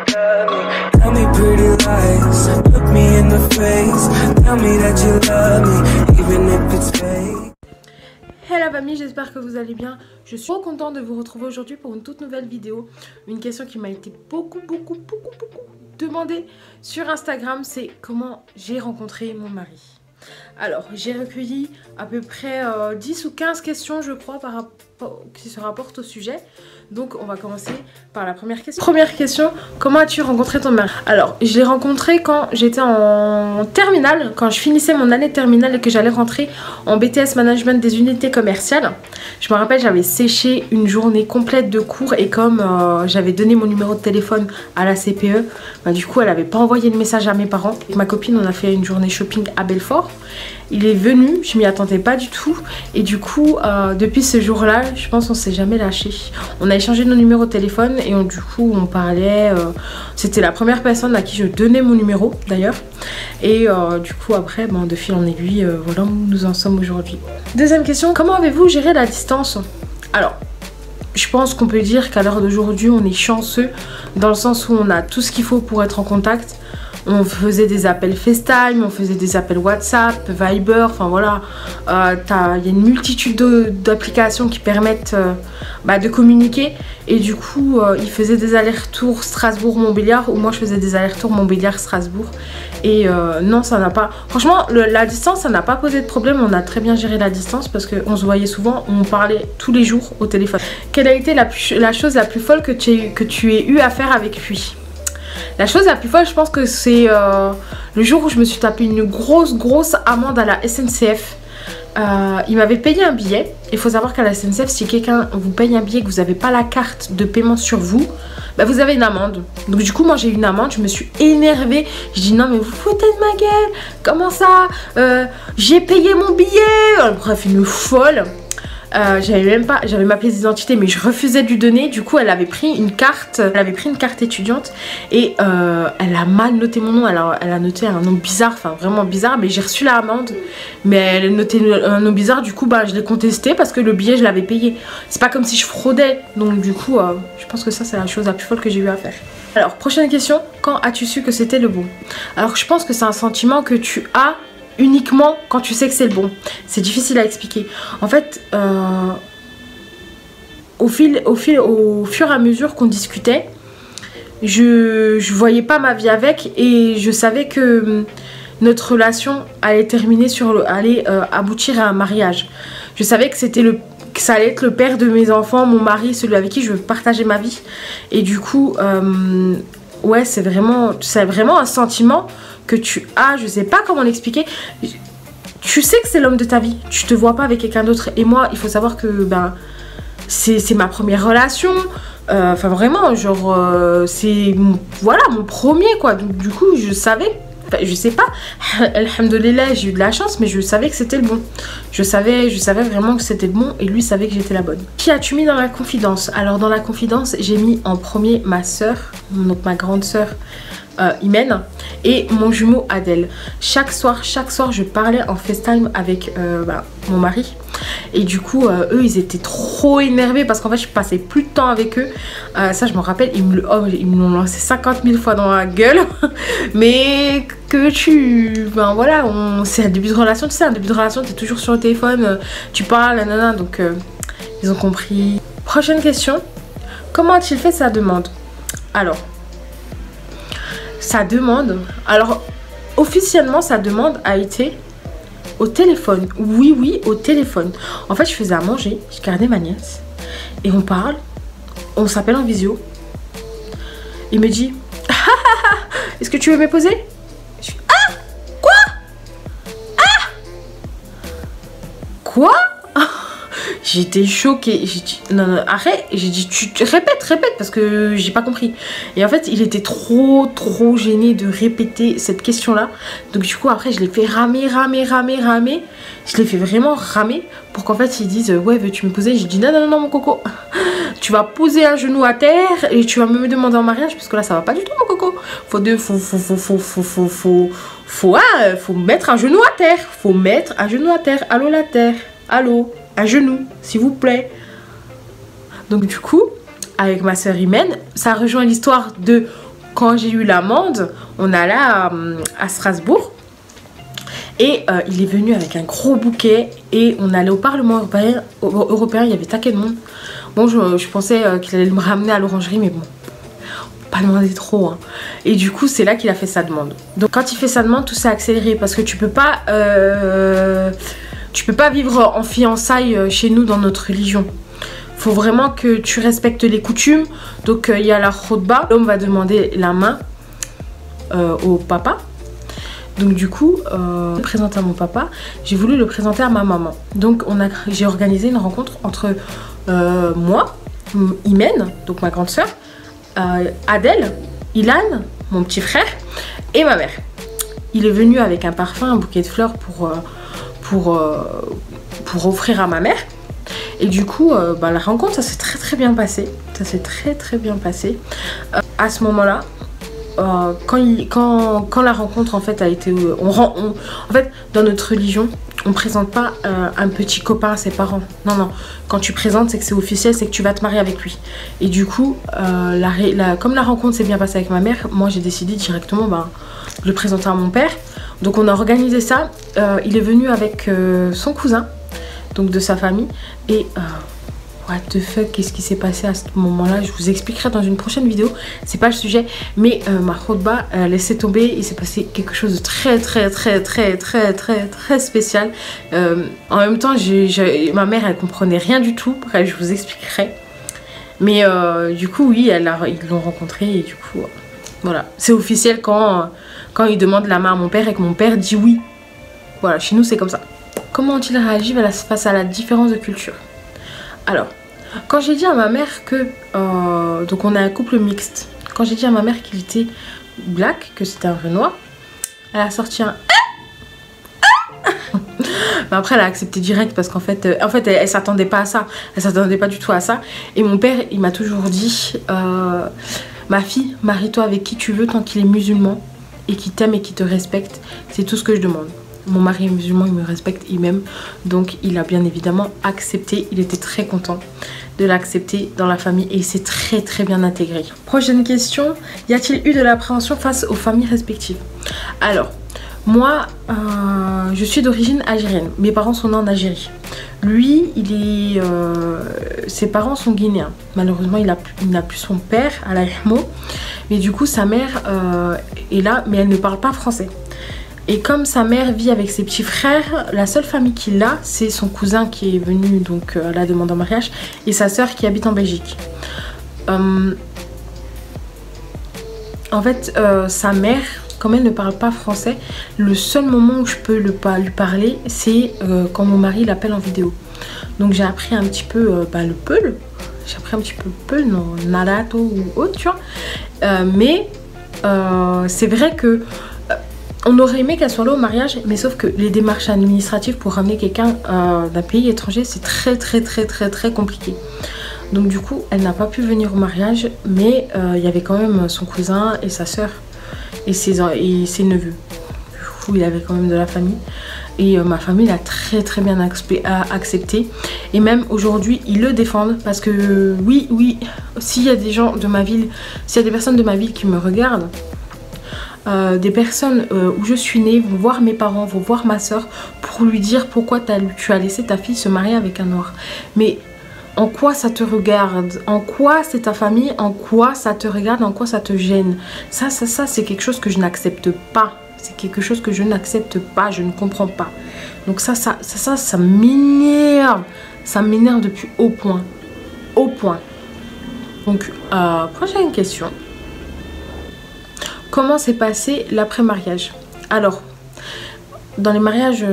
love me. Tell me pretty lies, look me in the face. Tell me that you love me, even if it's fake. Hello famille, j'espère que vous allez bien. Je suis trop contente de vous retrouver aujourd'hui pour une toute nouvelle vidéo. Une question qui m'a été beaucoup demandée sur Instagram, c'est comment j'ai rencontré mon mari. Alors, j'ai recueilli à peu près 10 ou 15 questions, je crois, qui se rapportent au sujet. Donc, on va commencer par la première question. Première question, comment as-tu rencontré ton mari? Alors, je l'ai rencontré quand j'étais en terminale, quand je finissais mon année de terminale et que j'allais rentrer en BTS Management des unités commerciales. Je me rappelle, j'avais séché une journée complète de cours et comme j'avais donné mon numéro de téléphone à la CPE, bah, du coup, elle n'avait pas envoyé de message à mes parents. Avec ma copine, on a fait une journée shopping à Belfort. Il est venu, je m'y attendais pas du tout et du coup depuis ce jour-là, je pense qu'on s'est jamais lâché. On a échangé nos numéros de téléphone et du coup on parlait, c'était la première personne à qui je donnais mon numéro d'ailleurs. Et du coup après, de fil en aiguille, voilà où nous en sommes aujourd'hui. Deuxième question, comment avez-vous géré la distance? Alors, je pense qu'on peut dire qu'à l'heure d'aujourd'hui, on est chanceux dans le sens où on a tout ce qu'il faut pour être en contact. On faisait des appels FaceTime, on faisait des appels WhatsApp, Viber, enfin voilà. Il y a une multitude d'applications qui permettent de communiquer. Et du coup, il faisait des allers-retours Strasbourg-Montbéliard ou moi je faisais des allers-retours Montbéliard-Strasbourg. Et non, ça n'a pas... Franchement, la distance, ça n'a pas posé de problème. On a très bien géré la distance parce qu'on se voyait souvent, on parlait tous les jours au téléphone. Quelle a été la chose la plus folle que tu aies eu à faire avec lui? La chose la plus folle, je pense que c'est le jour où je me suis tapé une grosse amende à la SNCF. Il m'avait payé un billet. Il faut savoir qu'à la SNCF, si quelqu'un vous paye un billet et que vous n'avez pas la carte de paiement sur vous, vous avez une amende. Donc du coup, moi j'ai eu une amende, je me suis énervée. Je dis non mais vous foutez de ma gueule. Comment ça j'ai payé mon billet. Bref, une folle. J'avais ma pièce d'identité mais je refusais de lui donner. Du coup elle avait pris une carte, étudiante et elle a mal noté mon nom. Elle a noté un nom bizarre, enfin vraiment bizarre, mais j'ai reçu l'amende. Mais elle a noté un nom bizarre, du coup je l'ai contesté parce que le billet je l'avais payé. C'est pas comme si je fraudais. Donc du coup je pense que ça c'est la chose la plus folle que j'ai eu à faire. Alors prochaine question, quand as-tu su que c'était le bon? Alors je pense que c'est un sentiment que tu as uniquement quand tu sais que c'est le bon. C'est difficile à expliquer. En fait, au fur et à mesure qu'on discutait, je voyais pas ma vie avec et je savais que notre relation allait terminer allait aboutir à un mariage. Je savais que ça allait être le père de mes enfants, mon mari, celui avec qui je veux partager ma vie. Et du coup, ouais, c'est vraiment un sentiment que tu as, je sais pas comment l'expliquer. Tu sais que c'est l'homme de ta vie, tu te vois pas avec quelqu'un d'autre. Et moi, il faut savoir que c'est ma première relation. Enfin vraiment, genre c'est mon premier quoi. Donc du coup, je savais, je sais pas. Alhamdoulilah, j'ai eu de la chance, mais je savais que c'était le bon. Je savais vraiment que c'était le bon et lui savait que j'étais la bonne. Qui as-tu mis dans la confidence? Alors dans la confidence, j'ai mis en premier ma soeur, donc ma grande soeur. Imen et mon jumeau Adèle. Chaque soir je parlais en FaceTime avec mon mari et du coup eux ils étaient trop énervés parce qu'en fait je passais plus de temps avec eux. Ça je me rappelle, ils me l'ont lancé 50 000 fois dans la gueule mais que voilà, c'est un début de relation, tu sais, un début de relation t'es toujours sur le téléphone, tu parles, nanana, donc ils ont compris. Prochaine question, comment a-t-il fait sa demande? Alors sa demande, alors officiellement sa demande a été au téléphone. Oui, au téléphone. En fait je faisais à manger, je gardais ma nièce et on parle, on s'appelle en visio. Il me dit est-ce que tu veux m'épouser? Je suis quoi? Quoi? J'étais choquée, j'ai dit non arrête, j'ai dit tu répète parce que j'ai pas compris. Et en fait il était trop gêné de répéter cette question là. Donc du coup après je l'ai fait ramer. Je l'ai fait vraiment ramer pour qu'en fait ils disent ouais veux-tu me poser? J'ai dit non mon coco, tu vas poser un genou à terre et tu vas me demander en mariage parce que là ça va pas du tout mon coco. Faut mettre un genou à terre. Allô la terre, allô, un genou, s'il vous plaît. Donc du coup, avec ma soeur Imen, ça rejoint l'histoire de quand j'ai eu l'amende, on allait à Strasbourg. Et il est venu avec un gros bouquet. Et on allait au Parlement européen, il y avait taquet de monde. Bon, je pensais qu'il allait me ramener à l'orangerie, mais bon, pas demander trop, hein. Et du coup, c'est là qu'il a fait sa demande. Donc quand il fait sa demande, tout s'est accéléré. Parce que tu peux pas vivre en fiançailles chez nous dans notre religion. Faut vraiment que tu respectes les coutumes. Donc il y a la khutba. L'homme va demander la main au papa. Donc du coup, je le présente à mon papa. J'ai voulu le présenter à ma maman. Donc j'ai organisé une rencontre entre moi, Imen, donc ma grande soeur, Adèle, Ilan, mon petit frère, et ma mère. Il est venu avec un parfum, un bouquet de fleurs pour offrir à ma mère. Et du coup, la rencontre, ça s'est très bien passé. Ça s'est très bien passé. À ce moment-là, quand la rencontre en fait a été... en fait, dans notre religion, on présente pas un petit copain à ses parents. Non, non. Quand tu présentes, c'est que c'est officiel, c'est que tu vas te marier avec lui. Et du coup, comme la rencontre s'est bien passée avec ma mère, moi j'ai décidé directement de le présenter à mon père. Donc on a organisé ça. Il est venu avec son cousin, donc de sa famille. Et what the fuck, qu'est-ce qui s'est passé à ce moment-là? Je vous expliquerai dans une prochaine vidéo. C'est pas le sujet. Mais ma khutba, laissez tomber. Il s'est passé quelque chose de très spécial. En même temps, ma mère, elle comprenait rien du tout. Bref, je vous expliquerai. Mais du coup, oui, ils l'ont rencontré. Et du coup, voilà. C'est officiel quand il demande la main à mon père et que mon père dit oui. Voilà, chez nous, c'est comme ça. Comment ont-ils réagi face à la différence de culture? Alors, quand j'ai dit à ma mère que... donc on est un couple mixte. Quand j'ai dit à ma mère qu'il était black, que c'était un Renoir, elle a sorti un... Mais après elle a accepté direct parce qu'en fait, elle s'attendait pas à ça. Elle s'attendait pas du tout à ça. Et mon père, il m'a toujours dit... ma fille, marie-toi avec qui tu veux tant qu'il est musulman et qu'il t'aime et qu'il te respecte. C'est tout ce que je demande. Mon mari est musulman, il me respecte, il m'aime. Donc il a bien évidemment accepté. Il était très content de l'accepter dans la famille et il s'est très bien intégré. Prochaine question. Y a-t-il eu de l'appréhension face aux familles respectives? Alors, moi, je suis d'origine algérienne. Mes parents sont nés en Algérie. Lui, ses parents sont guinéens. Malheureusement, il n'a plus son père, Allah yarhamou. Mais du coup, sa mère est là, mais elle ne parle pas français. Et comme sa mère vit avec ses petits frères, la seule famille qu'il a, c'est son cousin qui est venu donc à la demande en mariage et sa soeur qui habite en Belgique. En fait, sa mère, comme elle ne parle pas français, le seul moment où je peux lui parler, c'est quand mon mari l'appelle en vidéo. Donc j'ai appris un petit peu le peul. J'ai appris un petit peu le peul, non, narato ou autre, tu vois. Mais c'est vrai que... on aurait aimé qu'elle soit là au mariage, mais sauf que les démarches administratives pour ramener quelqu'un d'un pays étranger, c'est très compliqué. Donc du coup, elle n'a pas pu venir au mariage, mais il y avait quand même son cousin et sa soeur et ses neveux. Du coup, il y avait quand même de la famille. Et ma famille l'a très bien accepté. Et même aujourd'hui, ils le défendent parce que oui, s'il y a des gens de ma ville, s'il y a des personnes de ma ville qui me regardent, des personnes où je suis née vont voir mes parents, vont voir ma soeur pour lui dire pourquoi tu as laissé ta fille se marier avec un noir. Mais en quoi ça te regarde? En quoi c'est ta famille? En quoi ça te regarde? En quoi ça te gêne? Ça c'est quelque chose que je n'accepte pas. C'est quelque chose que je n'accepte pas, je ne comprends pas. Donc ça m'énerve. Ça m'énerve depuis haut point. Haut point. Donc, prochaine question. Comment s'est passé l'après-mariage? Alors, dans les mariages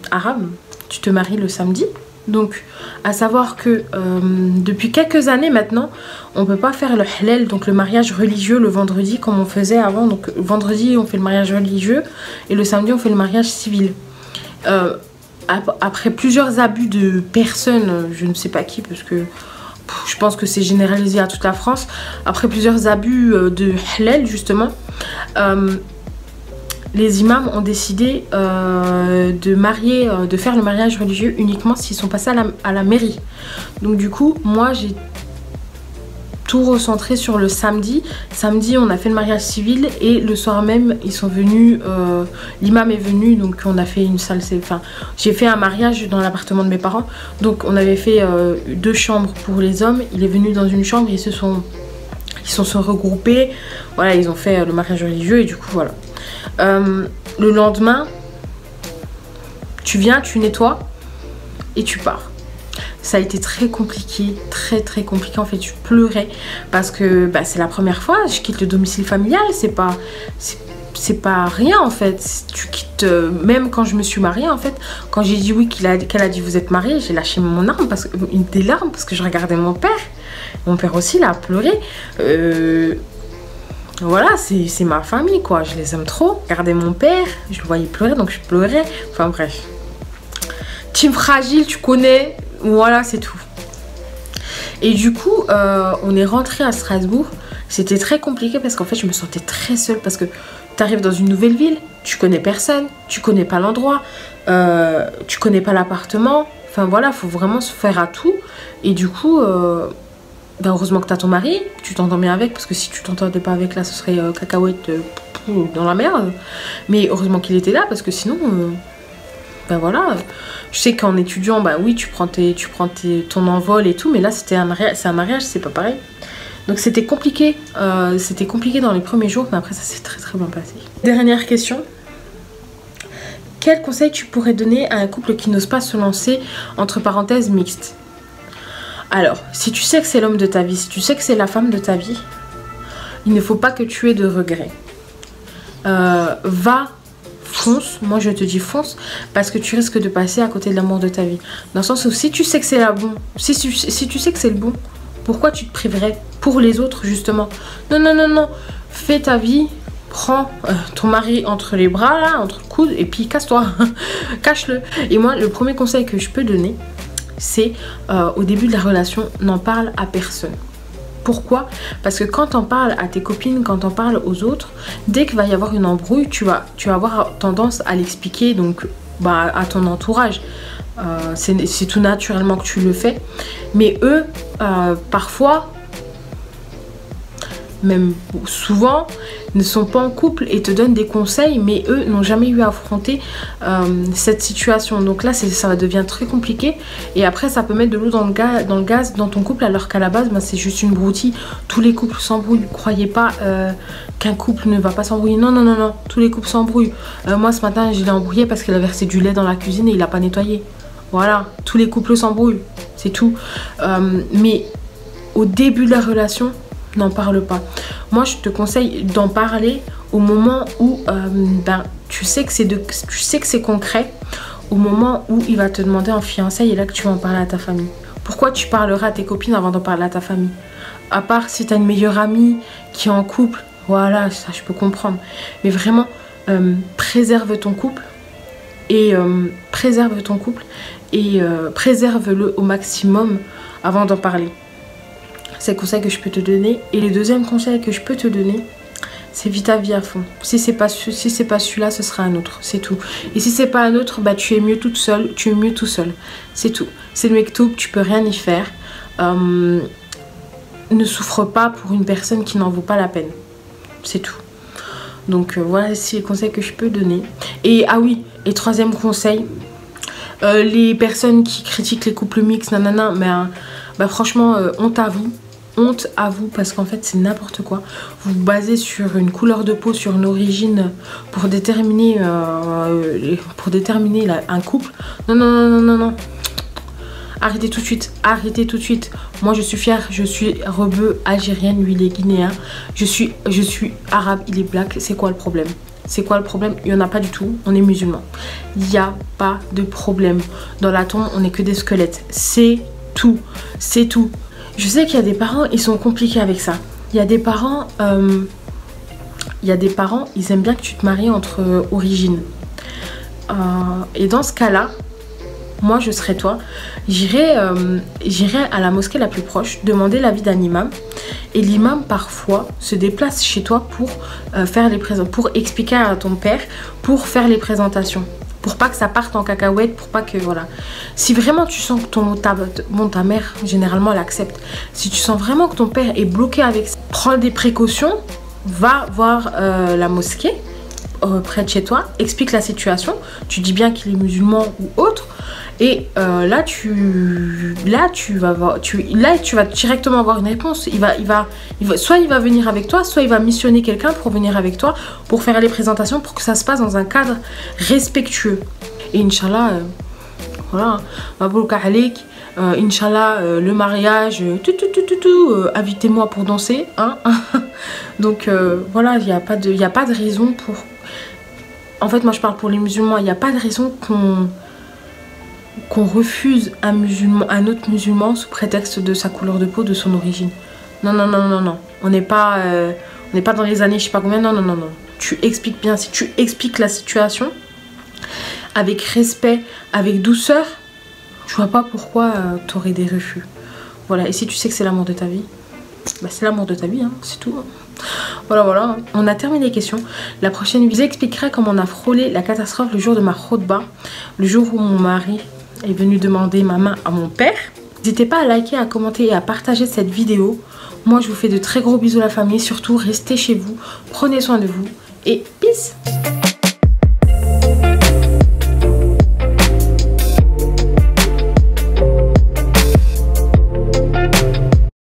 arabes, tu te maries le samedi. Donc, à savoir que depuis quelques années maintenant, on ne peut pas faire le halal, donc le mariage religieux le vendredi comme on faisait avant. Donc, vendredi, on fait le mariage religieux et le samedi, on fait le mariage civil. Après plusieurs abus de personnes, je ne sais pas qui, parce que je pense que c'est généralisé à toute la France. Après plusieurs abus de halal, justement, les imams ont décidé de faire le mariage religieux uniquement s'ils sont passés à la mairie. Donc du coup, moi tout recentré sur le samedi. Samedi, on a fait le mariage civil et le soir même, ils sont venus, l'imam est venu, donc on a fait une salle, enfin, j'ai fait un mariage dans l'appartement de mes parents, donc on avait fait 2 chambres pour les hommes. Il est venu dans une chambre, ils se sont regroupés, voilà, ils ont fait le mariage religieux et du coup, voilà. Le lendemain, tu viens, tu nettoies et tu pars. Ça a été très compliqué, très compliqué. En fait, je pleurais parce que bah, c'est la première fois. Je quitte le domicile familial. C'est pas rien en fait. Tu quittes, même quand je me suis mariée en fait. Quand j'ai dit oui, qu'elle a dit vous êtes mariée, j'ai lâché mon arme des larmes parce que je regardais mon père. Mon père aussi, il a pleuré. Voilà, c'est ma famille quoi. Je les aime trop. Regardez mon père, je le voyais pleurer donc je pleurais. Enfin bref. Team fragile, tu connais. Voilà, c'est tout. Et du coup, on est rentré à Strasbourg. C'était très compliqué parce qu'en fait, je me sentais très seule. Parce que tu arrives dans une nouvelle ville, tu connais personne, tu connais pas l'endroit, tu connais pas l'appartement. Enfin voilà, il faut vraiment se faire à tout. Et du coup, ben, heureusement que tu as ton mari, tu t'entends bien avec. Parce que si tu t'entendais pas avec là, ce serait cacahuète dans la merde. Mais heureusement qu'il était là parce que sinon... ben voilà, je sais qu'en étudiant, bah oui, tu prends ton envol et tout, mais là c'est un mariage, c'est pas pareil. Donc c'était compliqué dans les premiers jours, mais après ça s'est très bien passé. Dernière question. Quel conseil tu pourrais donner à un couple qui n'ose pas se lancer, entre parenthèses, mixte? Alors, si tu sais que c'est l'homme de ta vie, si tu sais que c'est la femme de ta vie, il ne faut pas que tu aies de regrets. Fonce, moi je te dis fonce, parce que tu risques de passer à côté de l'amour de ta vie. Dans le sens où si tu sais que c'est la bonne, si tu sais que c'est le bon, pourquoi tu te priverais pour les autres justement? Non, fais ta vie, prends ton mari entre les bras là, entre le coude et puis casse-toi, cache-le. Et moi le premier conseil que je peux donner, c'est au début de la relation, n'en parle à personne. Pourquoi? Parce que quand t'en parles à tes copines, quand t'en parles aux autres, dès qu'il va y avoir une embrouille, tu vas avoir tendance à l'expliquer donc bah, à ton entourage. C'est tout naturellement que tu le fais. Mais eux, parfois, même souvent, ne sont pas en couple et te donnent des conseils, mais eux n'ont jamais eu à affronter cette situation. Donc là, ça devient très compliqué. Et après, ça peut mettre de l'eau dans le gaz dans ton couple, alors qu'à la base, bah, c'est juste une broutille. Tous les couples s'embrouillent. Croyez pas qu'un couple ne va pas s'embrouiller. Non. Tous les couples s'embrouillent. Moi, ce matin, je l'ai embrouillé parce qu'elle a versé du lait dans la cuisine et il n'a pas nettoyé. Voilà, tous les couples s'embrouillent. C'est tout. Mais au début de la relation, n'en parle pas. Moi, je te conseille d'en parler au moment où ben, tu sais que c'est concret, au moment où il va te demander en fiançailles et là que tu vas en parler à ta famille. Pourquoi tu parleras à tes copines avant d'en parler à ta famille? À part si tu as une meilleure amie qui est en couple, voilà, ça je peux comprendre. Mais vraiment, préserve ton couple et préserve-le au maximum avant d'en parler. C'est le conseil que je peux te donner. Et le deuxième conseil que je peux te donner, c'est vis ta vie à fond. Si c'est pas celui-là, ce sera un autre. C'est tout. Et si c'est pas un autre, bah tu es mieux toute seule. Tu es mieux tout seul. C'est tout. C'est le mektoub, tu peux rien y faire. Ne souffre pas pour une personne qui n'en vaut pas la peine. C'est tout. Donc voilà, c'est les conseils que je peux donner. Et ah oui, et troisième conseil, les personnes qui critiquent les couples mixtes, nanana, mais bah franchement, honte à vous. Honte à vous parce qu'en fait c'est n'importe quoi. Vous vous basez sur une couleur de peau, sur une origine pour déterminer un couple. Non. Arrêtez tout de suite, arrêtez tout de suite. Moi je suis fière, je suis rebeu algérienne, lui il est guinéen. Je suis arabe, il est black. C'est quoi le problème? C'est quoi le problème? Il n'y en a pas du tout, on est musulmans. Il n'y a pas de problème. Dans la tombe, on n'est que des squelettes. C'est tout, c'est tout. Je sais qu'il y a des parents, ils sont compliqués avec ça. Il y a des parents, ils aiment bien que tu te maries entre origines. Et dans ce cas-là, moi je serais toi, j'irais à la mosquée la plus proche, demander l'avis d'un imam. Et l'imam parfois se déplace chez toi pour pour expliquer à ton père, pour faire les présentations. pour pas que ça parte en cacahuète, pour pas que voilà. Si vraiment tu sens que ta mère généralement elle accepte. Si tu sens vraiment que ton père est bloqué avec ça, prends des précautions, va voir la mosquée près de chez toi, explique la situation, tu dis bien qu'il est musulman ou autre. Et là tu vas directement avoir une réponse. Soit il va venir avec toi, soit il va missionner quelqu'un pour venir avec toi pour faire les présentations, pour que ça se passe dans un cadre respectueux. Et Inch'Allah, voilà, Mabrouk alik, Inch'Allah, le mariage, invitez-moi pour danser, hein. Donc voilà, il n'y a pas de raison pour... En fait, moi je parle pour les musulmans, il n'y a pas de raison qu'on refuse un autre musulman sous prétexte de sa couleur de peau, de son origine. Non, non, non, non, non. On n'est pas dans les années je sais pas combien. Non, non, non, non. Tu expliques bien. Si tu expliques la situation avec respect, avec douceur, je vois pas pourquoi tu aurais des refus. Voilà. Et si tu sais que c'est l'amour de ta vie, bah c'est l'amour de ta vie, hein, c'est tout. Voilà, voilà. On a terminé les questions. La prochaine vidéo, je vous expliquerai comment on a frôlé la catastrophe le jour de ma khutba, le jour où mon mari est venu demander ma main à mon père. N'hésitez pas à liker, à commenter et à partager cette vidéo. Moi je vous fais de très gros bisous la famille. Surtout restez chez vous, prenez soin de vous et peace.